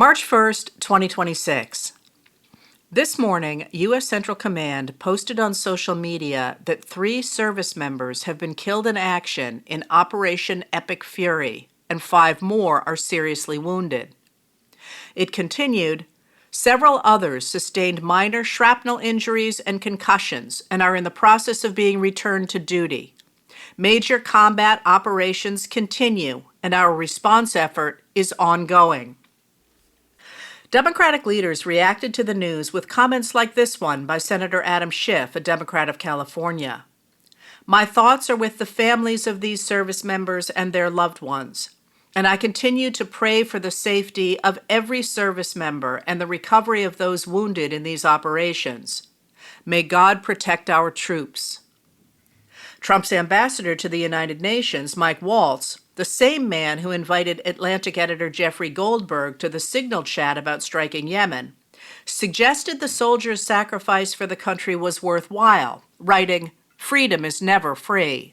March 1st, 2026. This morning, U.S. Central Command posted on social media that 3 service members have been killed in action in Operation Epic Fury, and 5 more are seriously wounded. It continued, several others sustained minor shrapnel injuries and concussions and are in the process of being returned to duty. Major combat operations continue, and our response effort is ongoing. Democratic leaders reacted to the news with comments like this one by Senator Adam Schiff, a Democrat of California. My thoughts are with the families of these service members and their loved ones, and I continue to pray for the safety of every service member and the recovery of those wounded in these operations. May God protect our troops. Trump's ambassador to the United Nations, Mike Waltz, the same man who invited Atlantic editor Jeffrey Goldberg to the Signal chat about striking Yemen, suggested the soldiers' sacrifice for the country was worthwhile, writing, "Freedom is never free."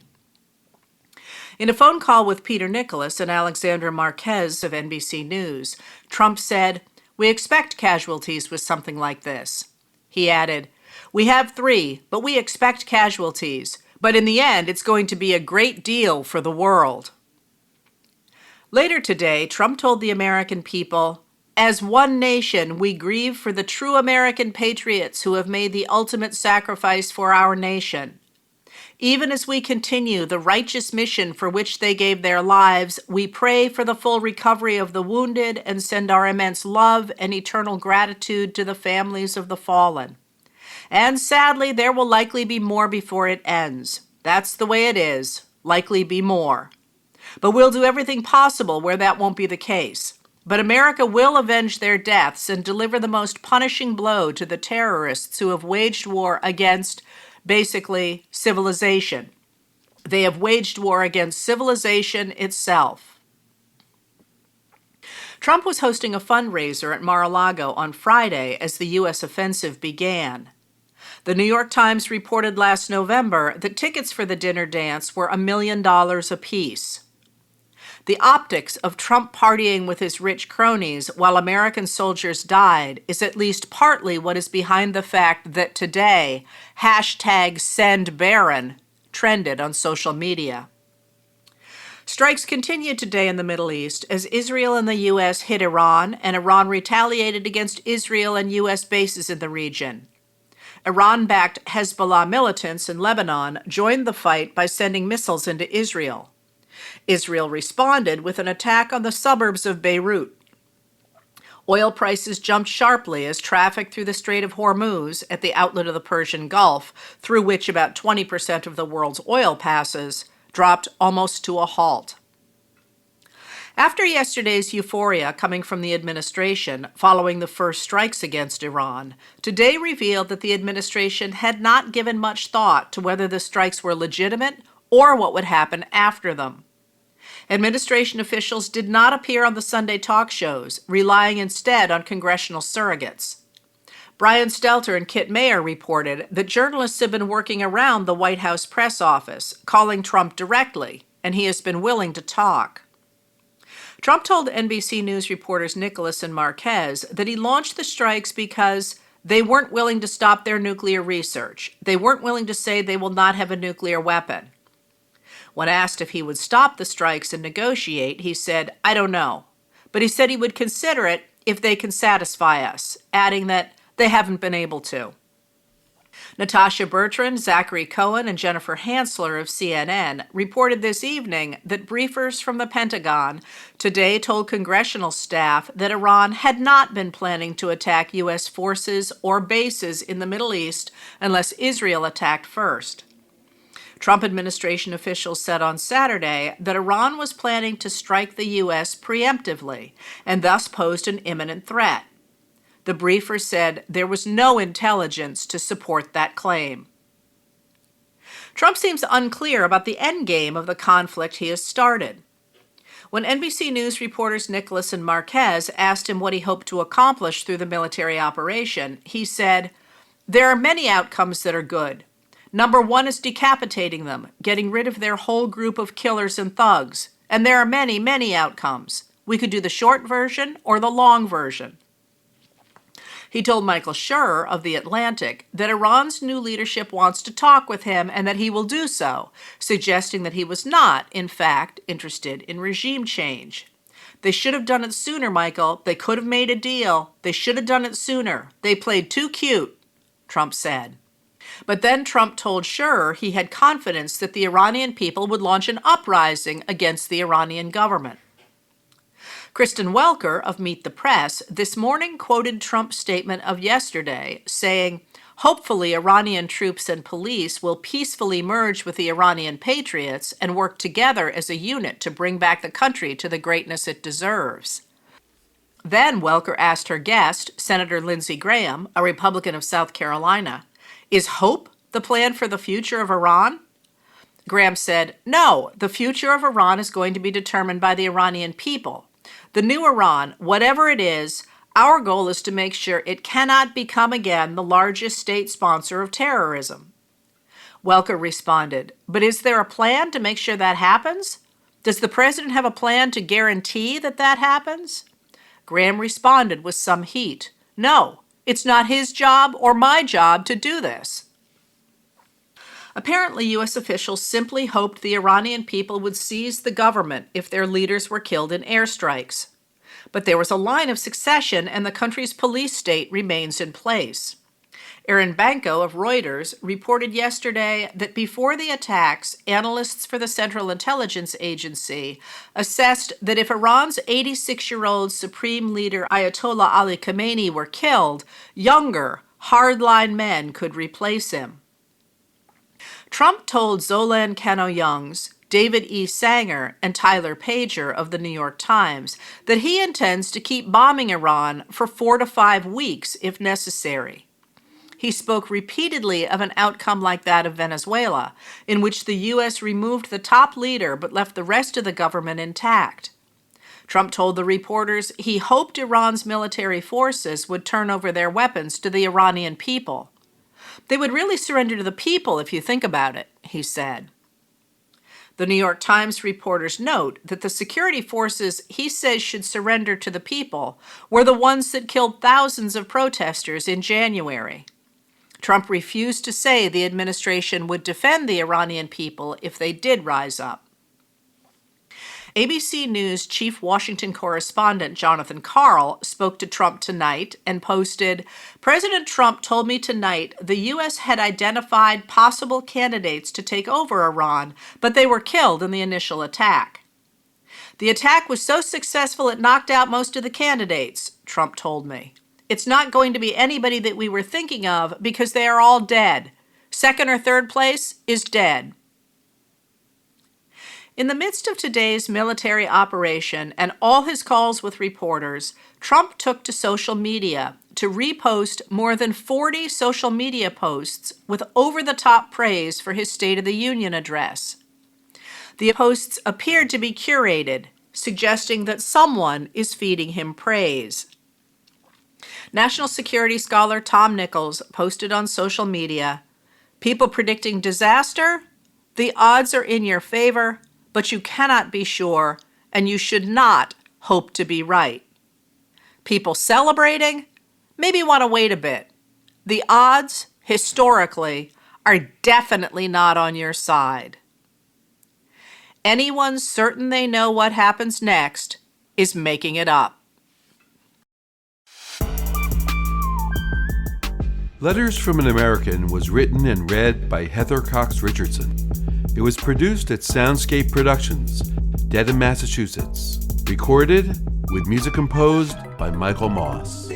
In a phone call with Peter Nicholas and Alexandra Marquez of NBC News, Trump said, "We expect casualties with something like this." He added, "We have 3, but we expect casualties. But in the end, it's going to be a great deal for the world." Later today, Trump told the American people, "As one nation, we grieve for the true American patriots who have made the ultimate sacrifice for our nation. Even as we continue the righteous mission for which they gave their lives, we pray for the full recovery of the wounded and send our immense love and eternal gratitude to the families of the fallen. And sadly, there will likely be more before it ends. That's the way it is, likely be more. But we'll do everything possible where that won't be the case. But America will avenge their deaths and deliver the most punishing blow to the terrorists who have waged war against, basically, civilization. They have waged war against civilization itself." Trump was hosting a fundraiser at Mar-a-Lago on Friday as the U.S. offensive began. The New York Times reported last November that tickets for the dinner dance were $1 million apiece. The optics of Trump partying with his rich cronies while American soldiers died is at least partly what is behind the fact that today, #SendBaron trended on social media. Strikes continued today in the Middle East as Israel and the U.S. hit Iran, and Iran retaliated against Israel and U.S. bases in the region. Iran-backed Hezbollah militants in Lebanon joined the fight by sending missiles into Israel. Israel responded with an attack on the suburbs of Beirut. Oil prices jumped sharply as traffic through the Strait of Hormuz, at the outlet of the Persian Gulf, through which about 20% of the world's oil passes, dropped almost to a halt. After yesterday's euphoria coming from the administration following the first strikes against Iran, today revealed that the administration had not given much thought to whether the strikes were legitimate or what would happen after them. Administration officials did not appear on the Sunday talk shows, relying instead on congressional surrogates. Brian Stelter and Kit Mayer reported that journalists have been working around the White House press office, calling Trump directly, and he has been willing to talk. Trump told NBC News reporters Nicholas and Marquez that he launched the strikes because they weren't willing to stop their nuclear research. They weren't willing to say they will not have a nuclear weapon. When asked if he would stop the strikes and negotiate, he said, "I don't know." But he said he would consider it if they can satisfy us, adding that they haven't been able to. Natasha Bertrand, Zachary Cohen, and Jennifer Hansler of CNN reported this evening that briefers from the Pentagon today told congressional staff that Iran had not been planning to attack U.S. forces or bases in the Middle East unless Israel attacked first. Trump administration officials said on Saturday that Iran was planning to strike the U.S. preemptively and thus posed an imminent threat. The briefer said there was no intelligence to support that claim. Trump seems unclear about the endgame of the conflict he has started. When NBC News reporters Nicholas and Marquez asked him what he hoped to accomplish through the military operation, he said, "There are many outcomes that are good. Number 1 is decapitating them, getting rid of their whole group of killers and thugs. And there are many, many outcomes. We could do the short version or the long version. He told Michael Schur of The Atlantic that Iran's new leadership wants to talk with him and that he will do so, suggesting that he was not, in fact, interested in regime change. They should have done it sooner, Michael. They could have made a deal. They should have done it sooner. They played too cute, Trump said. But then Trump told Schur he had confidence that the Iranian people would launch an uprising against the Iranian government. Kristen Welker of Meet the Press this morning quoted Trump's statement of yesterday, saying, "Hopefully Iranian troops and police will peacefully merge with the Iranian patriots and work together as a unit to bring back the country to the greatness it deserves." Then Welker asked her guest, Senator Lindsey Graham, a Republican of South Carolina, "Is hope the plan for the future of Iran?" Graham said, "No, the future of Iran is going to be determined by the Iranian people. The new Iran, whatever it is, our goal is to make sure it cannot become again the largest state sponsor of terrorism." Welker responded, "But is there a plan to make sure that happens? Does the president have a plan to guarantee that that happens?" Graham responded with some heat, "No, it's not his job or my job to do this." Apparently, U.S. officials simply hoped the Iranian people would seize the government if their leaders were killed in airstrikes. But there was a line of succession, and the country's police state remains in place. Aaron Banco of Reuters reported yesterday that before the attacks, analysts for the Central Intelligence Agency assessed that if Iran's 86-year-old supreme leader Ayatollah Ali Khamenei were killed, younger, hardline men could replace him. Trump told Zolan Kano-Youngs, David E. Sanger, and Tyler Pager of the New York Times that he intends to keep bombing Iran for 4 to 5 weeks if necessary. He spoke repeatedly of an outcome like that of Venezuela, in which the U.S. removed the top leader but left the rest of the government intact. Trump told the reporters he hoped Iran's military forces would turn over their weapons to the Iranian people. "They would really surrender to the people if you think about it," he said. The New York Times reporters note that the security forces he says should surrender to the people were the ones that killed thousands of protesters in January. Trump refused to say the administration would defend the Iranian people if they did rise up. ABC News chief Washington correspondent Jonathan Karl spoke to Trump tonight and posted, "President Trump told me tonight the U.S. had identified possible candidates to take over Iran, but they were killed in the initial attack. The attack was so successful it knocked out most of the candidates," Trump told me. "It's not going to be anybody that we were thinking of because they are all dead. Second or third place is dead." In the midst of today's military operation and all his calls with reporters, Trump took to social media to repost more than 40 social media posts with over-the-top praise for his State of the Union address. The posts appeared to be curated, suggesting that someone is feeding him praise. National security scholar Tom Nichols posted on social media, "People predicting disaster? The odds are in your favor, but you cannot be sure, and you should not hope to be right. People celebrating? Maybe want to wait a bit. The odds, historically, are definitely not on your side. Anyone certain they know what happens next is making it up." Letters from an American was written and read by Heather Cox Richardson. It was produced at Soundscape Productions, Dedham, Massachusetts. Recorded with music composed by Michael Moss.